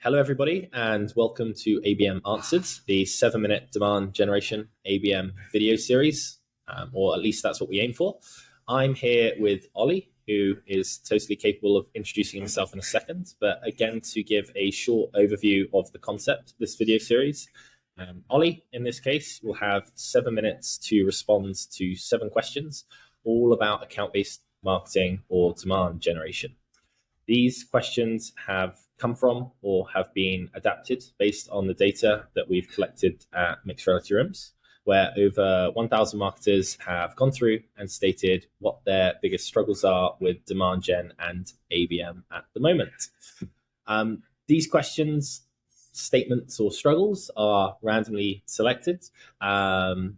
Hello, everybody, and welcome to ABM Answered, the 7-minute demand generation ABM video series, or at least that's what we aim for. I'm here with Ollie, who is totally capable of introducing himself in a second, but again, to give a short overview of the concept of this video series. Ollie, in this case, will have 7 minutes to respond to 7 questions, all about account-based marketing or demand generation. These questions have come from or have been adapted based on the data that we've collected at Mixed Reality Rooms, where over 1,000 marketers have gone through and stated what their biggest struggles are with demand gen and ABM at the moment. These questions, statements, or struggles are randomly selected. And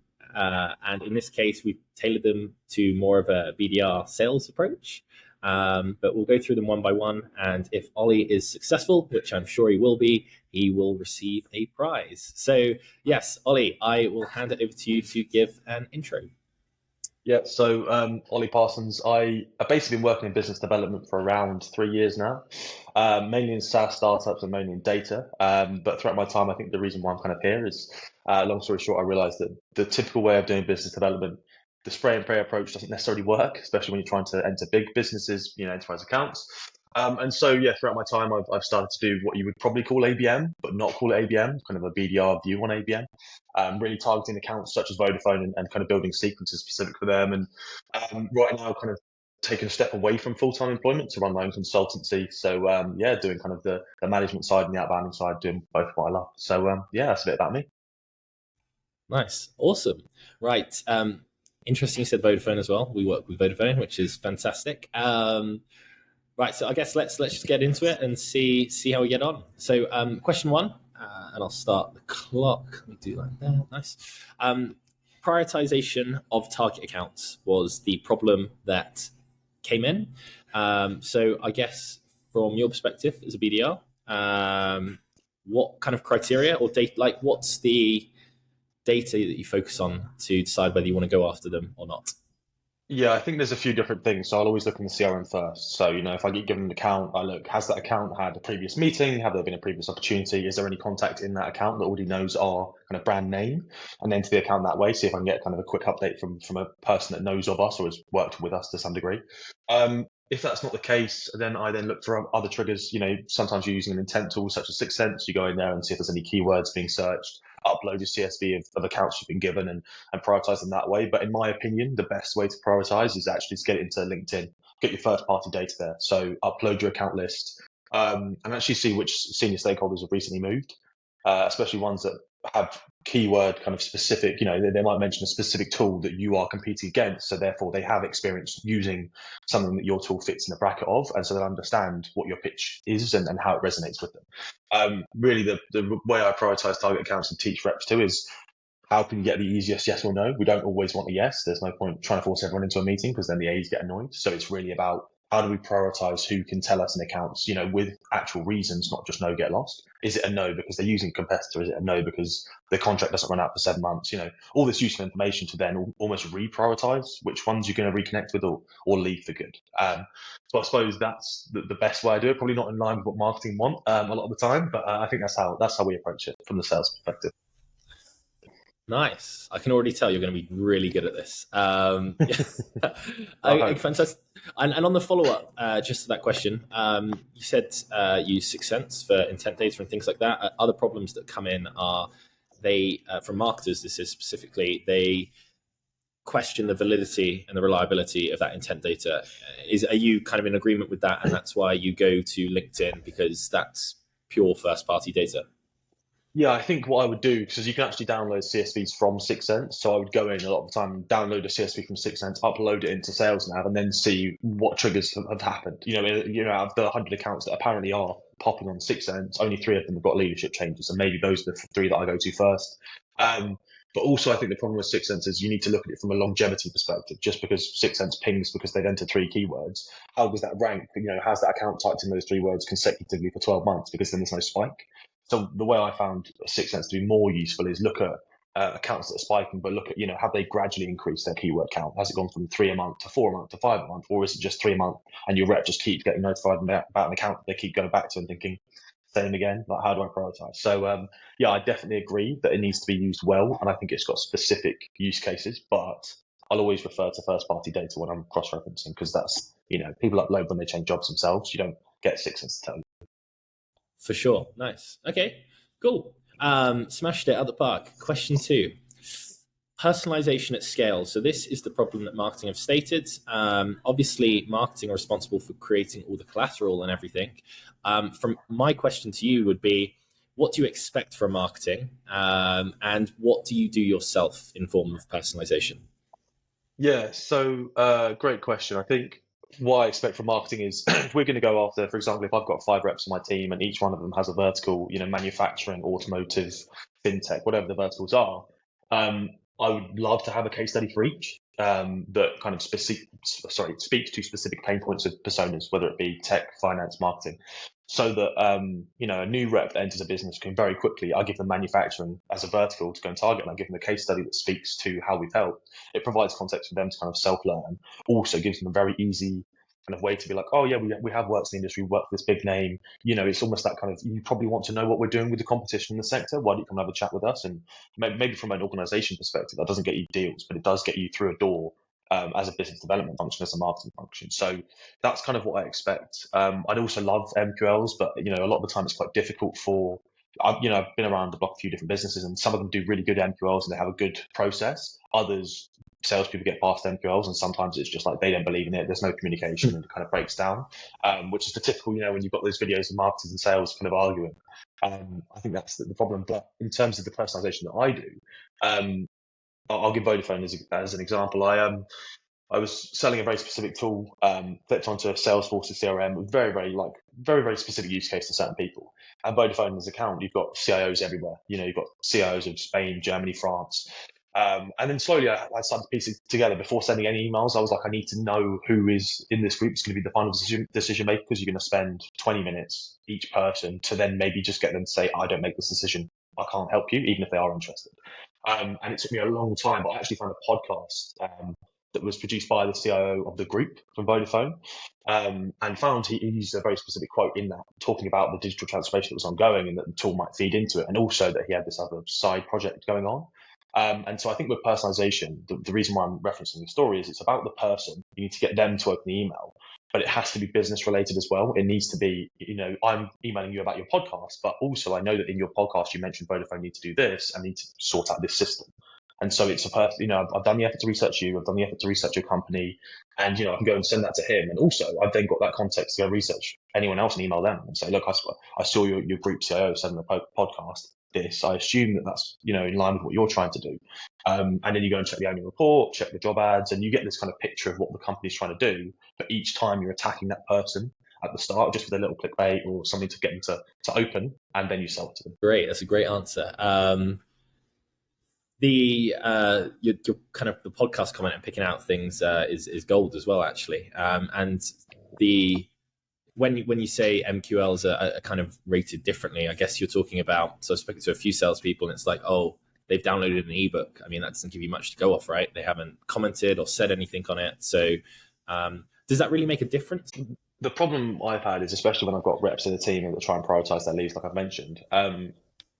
in this case, we've tailored them to more of a BDR sales approach. But we'll go through them one by one, and if Ollie is successful, which I'm sure he will be, he will receive a prize. So yes, Ollie, I will hand it over to you to give an intro. Yeah, so Ollie Parsons, I've basically been working in business development for around 3 years now, mainly in SaaS startups and mainly in data. But throughout my time, I think the reason why I'm kind of here is, long story short, I realized that the typical way of doing business development, the spray and pray approach, doesn't necessarily work, especially when you're trying to enter big businesses, enterprise accounts. And so, yeah, throughout my time, I've started to do what you would probably call ABM, but not call it ABM, kind of a BDR view on ABM, really targeting accounts such as Vodafone and kind of building sequences specific for them. And right now, kind of taking a step away from full-time employment to run my own consultancy. So, yeah, doing kind of the management side and the outbounding side, doing both what I love. So, yeah, that's a bit about me. Nice. Awesome. Right. Interesting you said Vodafone as well. We work with Vodafone, which is fantastic. Right, so I guess let's just get into it and see how we get on. So question 1, and I'll start the clock. Let me do like that. Nice. Prioritization of target accounts was the problem that came in. So I guess from your perspective as a BDR, what kind of criteria or data, like what's the data that you focus on to decide whether you want to go after them or not? Yeah, I think there's a few different things. So I'll always look in the CRM first. So, if I get given an account, I look, has that account had a previous meeting? Have there been a previous opportunity? Is there any contact in that account that already knows our kind of brand name? And then to the account that way, see if I can get kind of a quick update from a person that knows of us or has worked with us to some degree. If that's not the case, then I look for other triggers. Sometimes you're using an intent tool such as 6 Sense. You go in there and see if there's any keywords being searched, upload a CSV of accounts you've been given and prioritize them that way. But in my opinion, the best way to prioritize is actually to get it into LinkedIn, get your first party data there. So upload your account list and actually see which senior stakeholders have recently moved, especially ones that have keyword kind of specific, they might mention a specific tool that you are competing against. So therefore they have experience using something that your tool fits in the bracket of. And so they understand what your pitch is and how it resonates with them. Really the way I prioritize target accounts and teach reps too is how can you get the easiest yes or no? We don't always want a yes. There's no point trying to force everyone into a meeting because then the A's get annoyed. So it's really about how do we prioritize who can tell us in accounts, with actual reasons, not just no, get lost. Is it a no because they're using a competitor? Is it a no because the contract doesn't run out for 7 months? All this useful information to then almost reprioritize which ones you're going to reconnect with or leave for good. So I suppose that's the best way I do it. Probably not in line with what marketing want a lot of the time, but I think that's how we approach it from the sales perspective. Nice. I can already tell you're going to be really good at this. Fantastic. And on the follow-up, just to that question, you said use 6 Sense for intent data and things like that. Other problems that come in are from marketers, this is specifically, they question the validity and the reliability of that intent data. Are you kind of in agreement with that? And that's why you go to LinkedIn because that's pure first-party data? Yeah, I think what I would do, because you can actually download CSVs from 6 Sense. So I would go in a lot of the time, download a CSV from 6 Sense, upload it into Sales Nav, and then see what triggers have happened. Out of the 100 accounts that apparently are popping on 6 Sense, only 3 of them have got leadership changes. And maybe those are the 3 that I go to first. But also I think the problem with 6 Sense is you need to look at it from a longevity perspective. Just because 6 Sense pings because they've entered 3 keywords, how does that rank? Has that account typed in those 3 words consecutively for 12 months? Because then there's no spike. So the way I found 6 Sense to be more useful is look at accounts that are spiking, but look at, have they gradually increased their keyword count? Has it gone from 3 a month to 4 a month to 5 a month? Or is it just 3 a month and your rep just keeps getting notified about an account they keep going back to and thinking, same again, like how do I prioritize? So yeah, I definitely agree that it needs to be used well, and I think it's got specific use cases, but I'll always refer to first party data when I'm cross-referencing, because that's, people upload when they change jobs themselves. You don't get 6 months to tell you. For sure. Nice. Okay, cool. Smashed it out the park. Question 2. Personalization at scale. So this is the problem that marketing have stated. Obviously, marketing are responsible for creating all the collateral and everything. From my question to you would be, what do you expect from marketing, and what do you do yourself in form of personalization? Yeah, so great question. I think what I expect from marketing is if we're going to go after, for example, if I've got 5 reps on my team and each one of them has a vertical, manufacturing, automotive, fintech, whatever the verticals are, I would love to have a case study for each that kind of speaks to specific pain points of personas, whether it be tech, finance, marketing, so that a new rep that enters a business can very quickly. I give them manufacturing as a vertical to go and target, and I give them a case study that speaks to how we've helped. It provides context for them to kind of self-learn. Also gives them a very easy kind of way to be like, oh yeah, we have worked in the industry, worked with this big name. It's almost that kind of, you probably want to know what we're doing with the competition in the sector. Why don't you come have a chat with us? And maybe from an organization perspective, that doesn't get you deals, but it does get you through a door as a business development function, as a marketing function. So that's kind of what I expect. I'd also love MQLs, but a lot of the time it's quite difficult for. I've been around the block a few different businesses, and some of them do really good MQLs and they have a good process. Others, salespeople get past MQLs, and sometimes it's just like they don't believe in it. There's no communication, and it kind of breaks down, which is the typical, when you've got those videos of marketers and sales kind of arguing. I think that's the problem. But in terms of the personalization that I do, I'll give Vodafone as an example. I was selling a very specific tool, flipped onto Salesforce's CRM with very, very specific use case to certain people. And Vodafone's account, you've got CIOs everywhere. You've got CIOs of Spain, Germany, France. And then slowly I started to piece it together. Before sending any emails, I was like, I need to know who is in this group is going to be the final decision maker, because you're going to spend 20 minutes each person to then maybe just get them to say, I don't make this decision. I can't help you, even if they are interested. And it took me a long time, but I actually found a podcast that was produced by the CIO of the group from Vodafone, and found he used a very specific quote in that, talking about the digital transformation that was ongoing and that the tool might feed into it, and also that he had this other side project going on. And so I think with personalization, the reason why I'm referencing the story is it's about the person. You need to get them to open the email, but it has to be business related as well. It needs to be, I'm emailing you about your podcast, but also I know that in your podcast you mentioned Vodafone need to do this and need to sort out this system. And so it's a person, I've done the effort to research you, I've done the effort to research your company, and, I can go and send that to him. And also I've then got that context to go research anyone else and email them and say, look, I saw your group CIO send a podcast this. I assume that that's, in line with what you're trying to do. And then you go and check the annual report, check the job ads, and you get this kind of picture of what the company's trying to do. But each time you're attacking that person at the start, just with a little clickbait or something to get them to open, and then you sell it to them. Great. That's a great answer. Your kind of the podcast comment and picking out things is gold as well, actually. And when you say MQLs are kind of rated differently, I guess you're talking about. So I've spoken to a few salespeople, and it's like, oh, they've downloaded an ebook. I mean, that doesn't give you much to go off, right? They haven't commented or said anything on it. So does that really make a difference? The problem I've had is, especially when I've got reps in the team that try and prioritize their leads, like I've mentioned,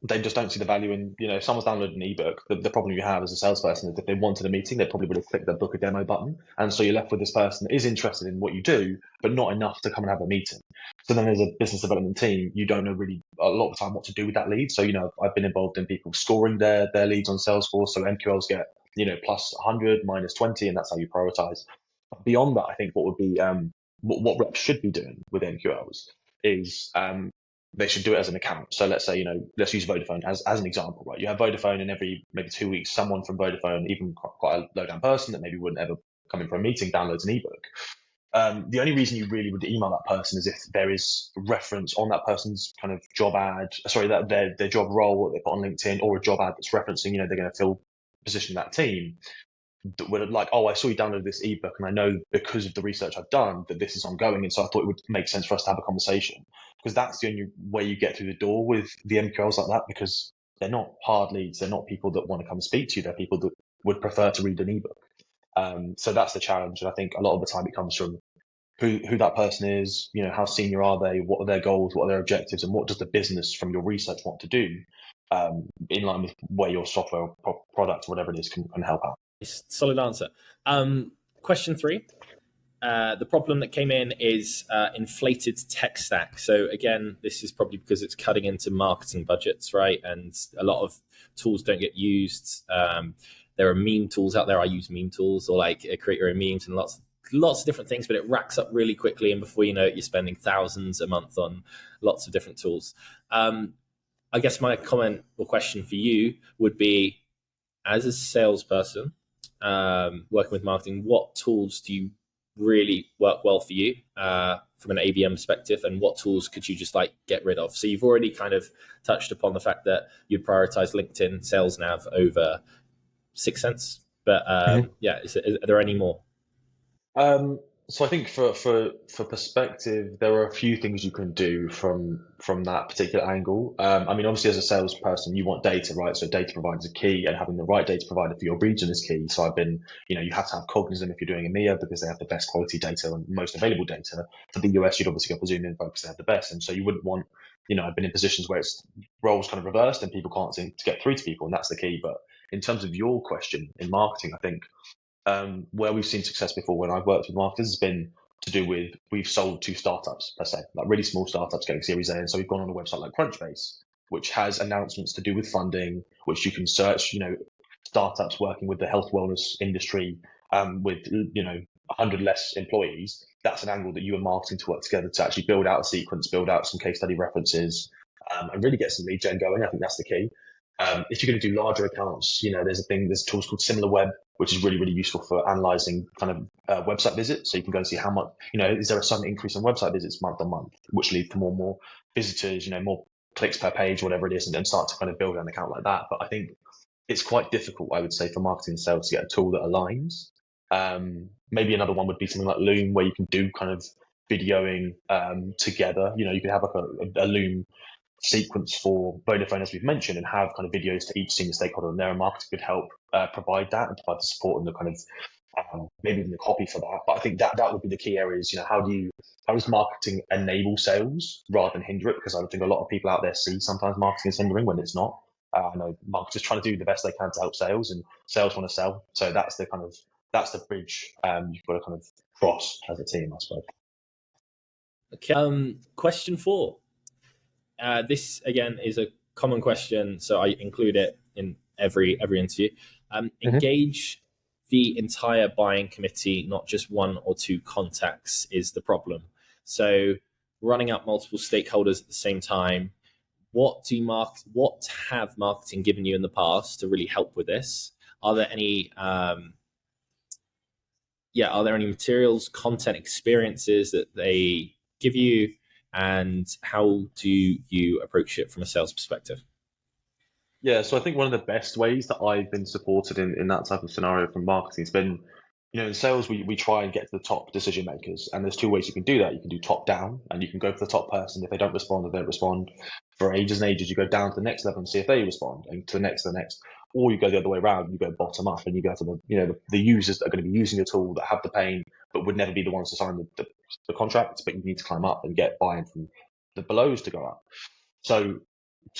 they just don't see the value in, if someone's downloaded an ebook, the problem you have as a salesperson is if they wanted a meeting, they probably would have clicked the book a demo button. And so you're left with this person that is interested in what you do, but not enough to come and have a meeting. So then as a business development team, you don't know really a lot of the time what to do with that lead. So, I've been involved in people scoring their leads on Salesforce. So MQLs get, plus 100, minus 20, and that's how you prioritize. Beyond that, I think what would be, what reps should be doing with MQLs is, they should do it as an account. So let's say, let's use Vodafone as an example, right? You have Vodafone, and every maybe 2 weeks, someone from Vodafone, even quite a low down person that maybe wouldn't ever come in for a meeting, downloads an ebook. The only reason you really would email that person is if there is reference on that person's kind of job ad, that their job role that they put on LinkedIn, or a job ad that's referencing, they're going to fill position that team. That would like, oh, I saw you download this ebook, and I know because of the research I've done that this is ongoing, and so I thought it would make sense for us to have a conversation, because that's the only way you get through the door with the MQLs like that, because they're not hard leads, they're not people that want to come and speak to you, they're people that would prefer to read an ebook. So that's the challenge, and I think a lot of the time it comes from who that person is, how senior are they, what are their goals, what are their objectives, and what does the business from your research want to do, in line with where your software or product or whatever it is can help out. Solid answer. Question 3. The problem that came in is inflated tech stack. So again, this is probably because it's cutting into marketing budgets, right? And a lot of tools don't get used. There are meme tools out there. I use meme tools, or like create your own memes and lots of different things, but it racks up really quickly. And before you know it, you're spending thousands a month on lots of different tools. I guess my comment or question for you would be, as a salesperson working with marketing, what tools do you really work well for you from an ABM perspective, and what tools could you just like get rid of? So you've already kind of touched upon the fact that you'd prioritize LinkedIn Sales Nav over 6sense, but yeah, are there any more? So I think for perspective, there are a few things you can do from that particular angle. I mean, obviously, as a salesperson, you want data, right? So data providers are key, and having the right data provider for your region is key. So you have to have Cognizant if you're doing EMEA because they have the best quality data and most available data. For the US, you'd obviously go for Zoom Info because they have the best, and so you wouldn't want. I've been in positions where it's roles kind of reversed and people can't seem to get through to people, and that's the key. But in terms of your question in marketing, I think where we've seen success before when I've worked with marketers has been to do with we've sold to startups per se, like really small startups getting Series A. And so we've gone on a website like Crunchbase, which has announcements to do with funding, which you can search, startups working with the health wellness industry with, 100 less employees. That's an angle that you and marketing to work together to actually build out a sequence, build out some case study references, and really get some lead gen going. I think that's the key. If you're going to do larger accounts, there's tools called SimilarWeb, which is really, really useful for analyzing kind of website visits. So you can go and see how much, is there a sudden increase in website visits month on month, which leads to more and more visitors, more clicks per page, whatever it is, and then start to kind of build an account like that. But I think it's quite difficult, I would say, for marketing and sales to get a tool that aligns. Maybe another one would be something like Loom, where you can do kind of videoing together. You can have like a Loom sequence for Vodafone, as we've mentioned, and have kind of videos to each senior stakeholder, and their marketing could help provide that and provide the support and the kind of maybe even the copy for that. But I think that would be the key areas. How does marketing enable sales rather than hinder it? Because I think a lot of people out there see sometimes marketing is hindering when it's not. I know marketers trying to do the best they can to help sales, and sales want to sell. So that's the bridge you've got to kind of cross as a team, I suppose. Okay. Question 4. This again is a common question, so I include it in every interview. Engage the entire buying committee, not just one or two contacts, is the problem. So running up multiple stakeholders at the same time. What have marketing given you in the past to really help with this? Are there any materials, content, experiences that they give you? And how do you approach it from a sales perspective? Yeah, so I think one of the best ways that I've been supported in that type of scenario from marketing has been, in sales, we try and get to the top decision makers. And there's two ways you can do that. You can do top down, and you can go for the top person. If they don't respond, or they don't respond for ages and ages, you go down to the next level and see if they respond, and to the next. Or you go the other way around, you go bottom up, and you go for the users that are going to be using the tool, that have the pain, but would never be the ones to sign the contract, but you need to climb up and get buy-in from the belows to go up. So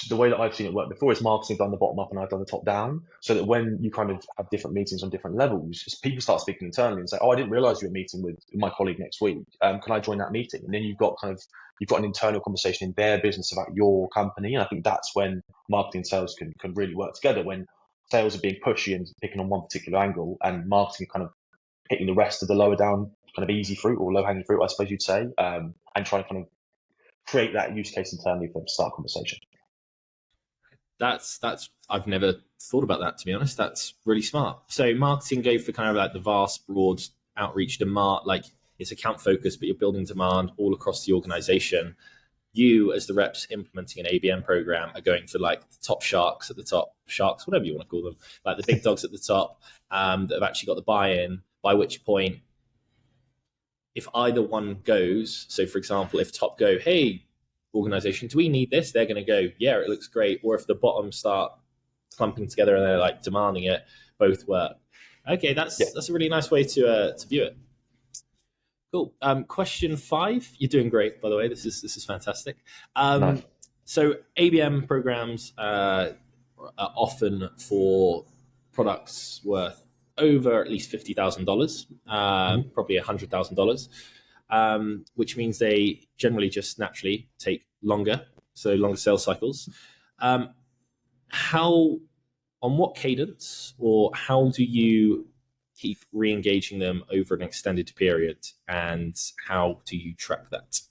the way that I've seen it work before is marketing done the bottom up and I've done the top down, so that when you kind of have different meetings on different levels, people start speaking internally and say, "Oh, I didn't realize you were meeting with my colleague next week. Can I join that meeting?" And then you've got an internal conversation in their business about your company. And I think that's when marketing and sales can really work together, when sales are being pushy and picking on one particular angle, and marketing kind of hitting the rest of the lower down kind of easy fruit or low hanging fruit, I suppose you'd say, and trying to kind of create that use case internally for them to start a conversation. That's I've never thought about that, to be honest. That's really smart. So marketing go for kind of like the vast, broad outreach demand, like it's account focused, but you're building demand all across the organization. You, as the reps implementing an ABM program, are going for like the top sharks at the top, sharks, whatever you want to call them, like the big dogs at the top that have actually got the buy-in, by which point, if either one goes, so for example, if top go, "Hey, organization, do we need this?" They're going to go, "Yeah, it looks great." Or if the bottom start clumping together and they're like demanding it, both work. Okay, that's a really nice way to view it. Cool. Question 5. You're doing great, by the way. This is fantastic. Nice. So ABM programs are often for products worth over at least $50,000, Mhm. probably $100,000, which means they generally just naturally take longer, so longer sales cycles. Um, how, on what cadence, or how do you keep re-engaging them over an extended period, and how do you track that?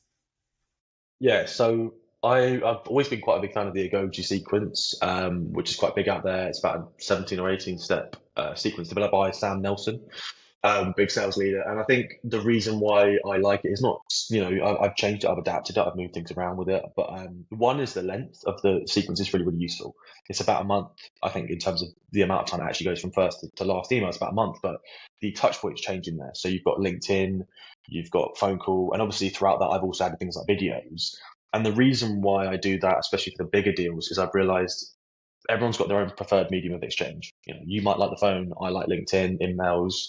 Yeah, so I've always been quite a big fan of the Agoji sequence, which is quite big out there. It's about a 17 or 18 step sequence developed by Sam Nelson, big sales leader. And I think the reason why I like it is not, I've changed it, I've adapted it, I've moved things around with it. But one is the length of the sequence is really, really useful. It's about a month, I think, in terms of the amount of time it actually goes from first to last email. It's about a month, but the touch points change in there. So you've got LinkedIn, you've got phone call, and obviously throughout that, I've also added things like videos. And the reason why I do that, especially for the bigger deals, is I've realized everyone's got their own preferred medium of exchange. You might like the phone, I like LinkedIn, emails.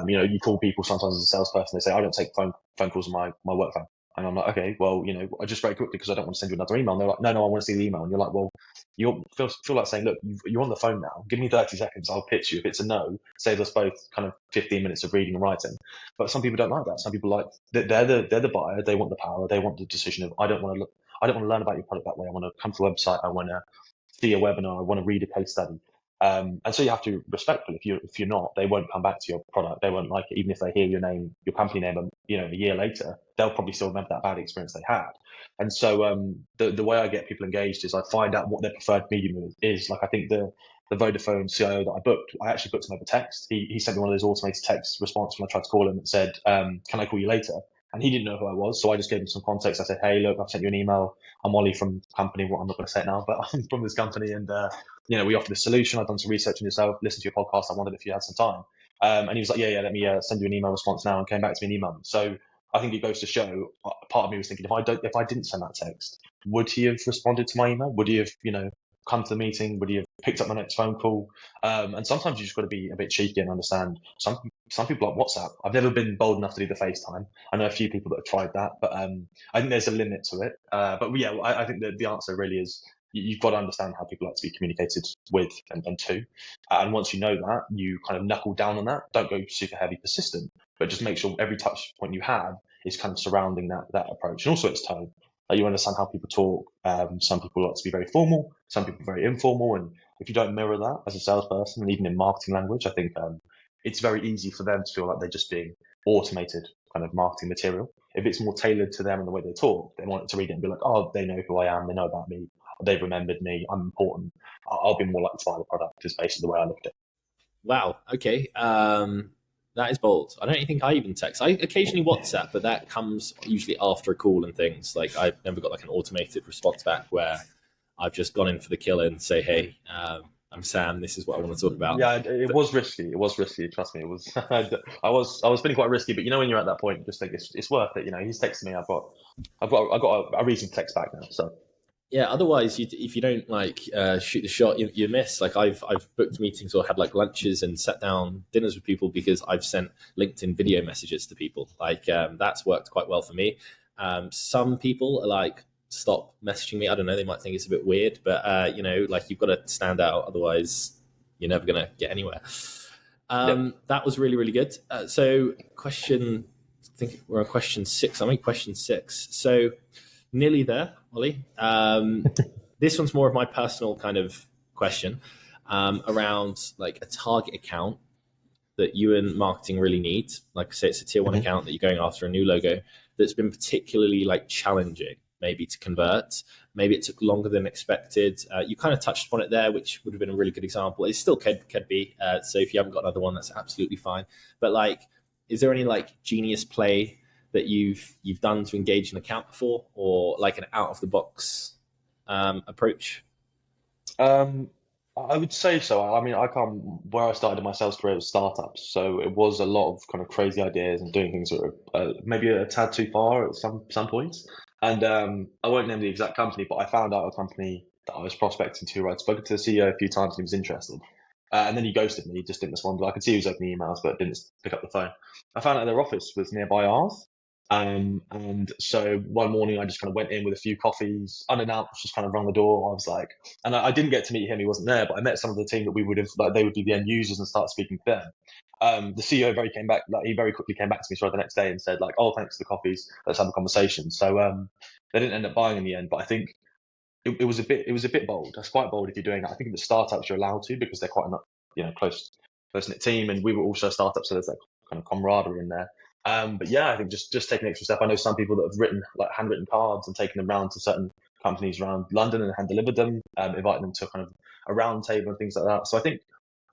You call people sometimes as a salesperson, they say, I don't take phone calls on my work phone. And I'm like, okay, well, I just very quickly, because I don't want to send you another email. And they're like, no, I want to see the email. And you're like, well, you feel like saying, look, you're on the phone now. Give me 30 seconds. I'll pitch you. If it's a no, save us both kind of 15 minutes of reading and writing. But some people don't like that. Some people like they're the buyer. They want the power. They want the decision of, I don't want to look. I don't want to learn about your product that way. I want to come to a website. I want to see a webinar. I want to read a case study. And so you have to be respectful. If you're not, they won't come back to your product. They won't like it, even if they hear your name, your company name, a year later, they'll probably still remember that bad experience they had. And so the way I get people engaged is I find out what their preferred medium is. Like I think the Vodafone CIO that I actually booked him over text. He sent me one of those automated text response when I tried to call him and said, "Can I call you later?" And he didn't know who I was, so I just gave him some context. I said, "Hey, look, I've sent you an email. I'm Ollie from company. Well, I'm not going to say it now, but I'm from this company, and we offer this solution. I've done some research on yourself, listened to your podcast. I wondered if you had some time." And he was like, yeah, let me send you an email response now, and came back to me and emailed me. So I think it goes to show, part of me was thinking, if I didn't send that text, would he have responded to my email? Would he have, come to the meeting? Would he have picked up my next phone call? And sometimes you just got to be a bit cheeky and understand some people like WhatsApp. I've never been bold enough to do the FaceTime. I know a few people that have tried that, but I think there's a limit to it. But yeah, I think that the answer really is you've got to understand how people like to be communicated with and to. And once you know that, you kind of knuckle down on that. Don't go super heavy persistent, but just make sure every touch point you have is kind of surrounding that approach. And also its tone. Like you understand how people talk. Some people like to be very formal, some people very informal. And if you don't mirror that as a salesperson, and even in marketing language, I think it's very easy for them to feel like they're just being automated kind of marketing material. If it's more tailored to them and the way they talk, they want it to read it and be like, oh, they know who I am, they know about me, they've remembered me, I'm important. I'll be more likely to buy the product, is basically the way I look at it. Wow. Okay. That is bold. I don't think I even text. I occasionally WhatsApp, but that comes usually after a call and things. Like I've never got like an automated response back where I've just gone in for the kill and say, "Hey, I'm Sam. This is what I want to talk about." Yeah, it But was risky. It was risky. Trust me, it was. I was feeling quite risky, but when you're at that point, you just think it's worth it. He's texting me. I've got a reason to text back now. So yeah, otherwise, if you don't like shoot the shot, you miss. Like I've booked meetings or had like lunches and sat down dinners with people because I've sent LinkedIn video messages to people. Like that's worked quite well for me. Some people are like, stop messaging me. I don't know. They might think it's a bit weird, but like you've got to stand out. Otherwise, you're never gonna get anywhere. yeah. That was really, really good. So question, I think we're on question 6. I'm in question 6. So nearly there, Ollie. This one's more of my personal kind of question around like a target account that you and marketing really need. Like I say, it's a tier 1 Mhm. account that you're going after, a new logo that's been particularly like challenging maybe to convert. Maybe it took longer than expected. You kind of touched upon it there, which would have been a really good example. It still could be. So if you haven't got another one, that's absolutely fine. But like, is there any like genius play that you've done to engage an account before, or like an out of the box approach? Um, I would say so. I mean, where I started in my sales career was startups, so it was a lot of kind of crazy ideas and doing things that were maybe a tad too far at some points. And I won't name the exact company, but I found out a company that I was prospecting to. I'd spoken to the CEO a few times and he was interested. And then he ghosted me. He just didn't respond. I could see he was opening emails, but didn't pick up the phone. I found out their office was nearby ours. And so one morning I just kind of went in with a few coffees, unannounced, just kind of rang the door. I was like, and I didn't get to meet him. He wasn't there, but I met some of the team that we would have, like, they would be the end users and start speaking to them. The CEO he very quickly came back to me the next day and said like, oh, thanks for the coffees. Let's have a conversation. So, they didn't end up buying in the end, but I think it was a bit bold. That's quite bold if you're doing that. I think in the startups you're allowed to because they're quite a close knit team, and we were also a startup, so there's that kind of camaraderie in there. But yeah, I think just taking an extra step. I know some people that have written like handwritten cards and taken them around to certain companies around London and hand delivered them, inviting them to kind of a round table and things like that. So I think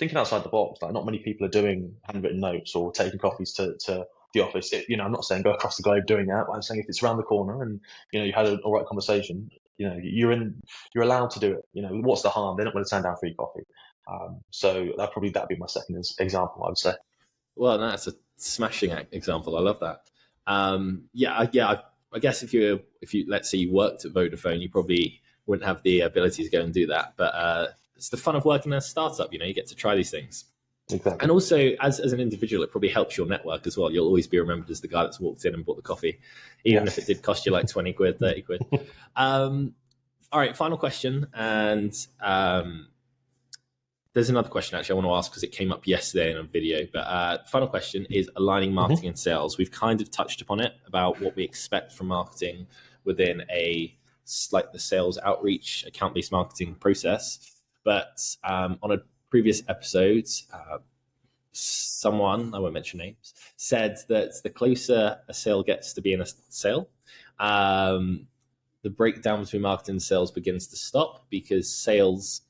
thinking outside the box, like not many people are doing handwritten notes or taking coffees to the office. I'm not saying go across the globe doing that, but I'm saying if it's around the corner and you had an all right conversation, you're allowed to do it. What's the harm? They're not going to turn down free coffee. So that'd be my second example, I would say. Well, that's a smashing example. I love that. I guess if you let's say you worked at Vodafone, you probably wouldn't have the ability to go and do that. But it's the fun of working in a startup. You get to try these things. Exactly. And also, as an individual, it probably helps your network as well. You'll always be remembered as the guy that's walked in and bought the coffee, even if it did cost you like 20 quid, 30 quid. All right, final question. And there's another question actually I want to ask because it came up yesterday in a video. But final question is aligning marketing and sales. We've kind of touched upon it about what we expect from marketing within the sales outreach, account-based marketing process. But on a previous episode, someone, I won't mention names, said that the closer a sale gets to being a sale, the breakdown between marketing and sales begins to stop because sales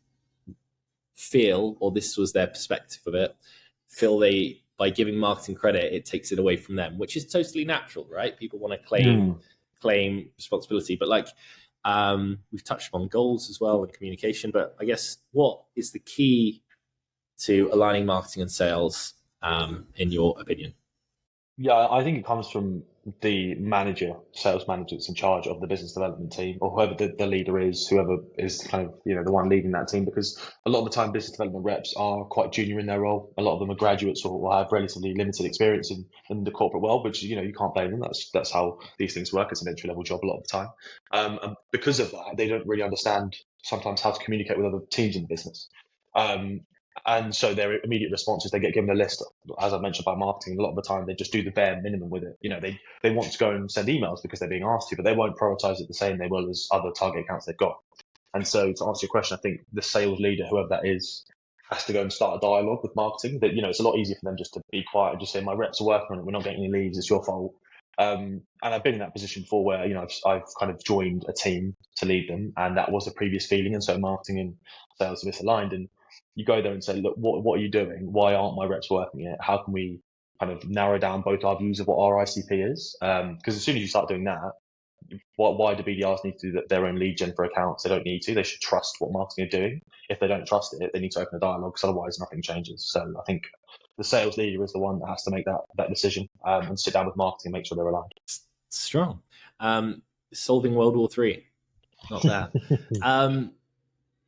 feel, or this was their perspective of it, by giving marketing credit, it takes it away from them, which is totally natural, right? People want to claim responsibility, but we've touched upon goals as well and communication, but I guess what is the key to aligning marketing and sales in your opinion? Yeah, I think it comes from the sales manager that's in charge of the business development team, or whoever the leader is, whoever is kind of the one leading that team, because a lot of the time business development reps are quite junior in their role. A lot of them are graduates or have relatively limited experience in the corporate world, which you can't blame them. That's how these things work. It's an entry level job a lot of the time, and because of that, they don't really understand sometimes how to communicate with other teams in the business. And so their immediate response is they get given a list, as I mentioned, by marketing. A lot of the time they just do the bare minimum with it. They want to go and send emails because they're being asked to, but they won't prioritize it the same they will as other target accounts they've got. And so to answer your question, I think the sales leader, whoever that is, has to go and start a dialogue with marketing. That it's a lot easier for them just to be quiet and just say, my reps are working on it, we're not getting any leads, it's your fault. And I've been in that position before where I've kind of joined a team to lead them, and that was a previous feeling, and so marketing and sales are misaligned. And you go there and say, look, what are you doing? Why aren't my reps working it? How can we kind of narrow down both our views of what our ICP is? Because as soon as you start doing that, why do BDRs need to do their own lead gen for accounts? They don't need to. They should trust what marketing are doing. If they don't trust it, they need to open a dialogue, because otherwise nothing changes. So I think the sales leader is the one that has to make that decision and sit down with marketing and make sure they're aligned. Strong. Solving World War III. Not bad.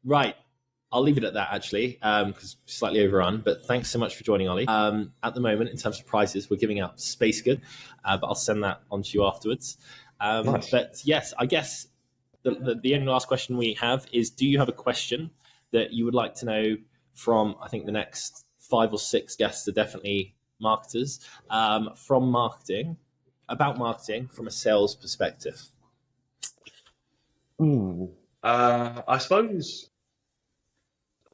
Right. I'll leave it at that, actually, because slightly overrun. But thanks so much for joining, Ollie. At the moment, in terms of prizes, we're giving out Space Good, but I'll send that on to you afterwards. Nice. But yes, I guess the only last question we have is, do you have a question that you would like to know from, I think the next 5 or 6 guests are definitely marketers, from marketing, about marketing from a sales perspective? I suppose,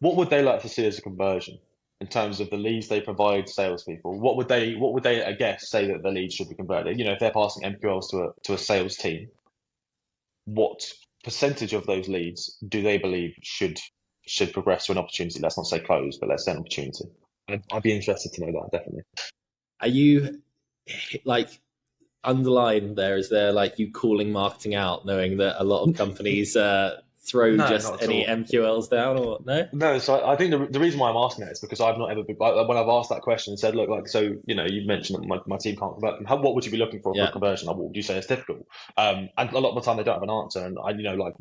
what would they like to see as a conversion in terms of the leads they provide salespeople? What would they, I guess, say that the leads should be converted? If they're passing MQLs to a sales team, what percentage of those leads do they believe should progress to an opportunity? Let's not say close, but let's say an opportunity. I'd be interested to know that, definitely. Are you underlined there? Is there you calling marketing out, knowing that a lot of companies throw just any MQLs down, or no? No, so I think the reason why I'm asking that is because I've not ever been, when I've asked that question and said, look, you mentioned that my team can't convert them. What would you be looking for a conversion? What would you say is difficult? And a lot of the time they don't have an answer. And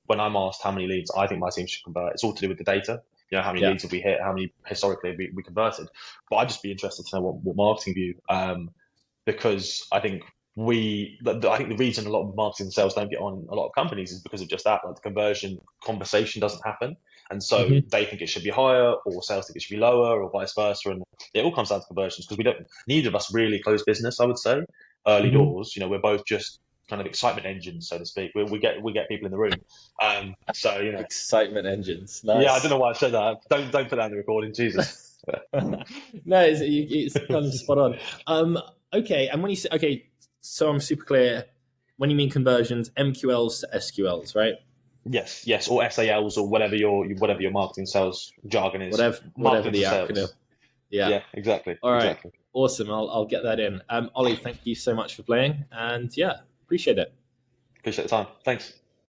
when I'm asked how many leads I think my team should convert, it's all to do with the data. You know, how many Yeah. leads have we hit? How many historically have we converted? But I'd just be interested to know what marketing view, because I think I think the reason a lot of marketing and sales don't get on a lot of companies is because of just that. Like the conversion conversation doesn't happen, and so Hmm. they think it should be higher, or sales think it should be lower, or vice versa. And it all comes down to conversions because neither of us really close business. I would say early Hmm. doors. You know, we're both just kind of excitement engines, so to speak. We get people in the room. So you know, Excitement engines. yeah, I don't Nice. know why I said that. Don't put that in the recording, Jesus. No, it's kind of spot on. Okay, and when you say, okay, so I'm super clear. When you mean conversions, MQLs to SQLs, right? Yes, or SALs or whatever your marketing sales jargon is. Whatever Marketing the to acronym. sales. Yeah. Yeah, exactly, All right. exactly. Awesome. I'll get that in. Ollie, thank you so much for playing, and yeah, appreciate it. Appreciate the time. Thanks.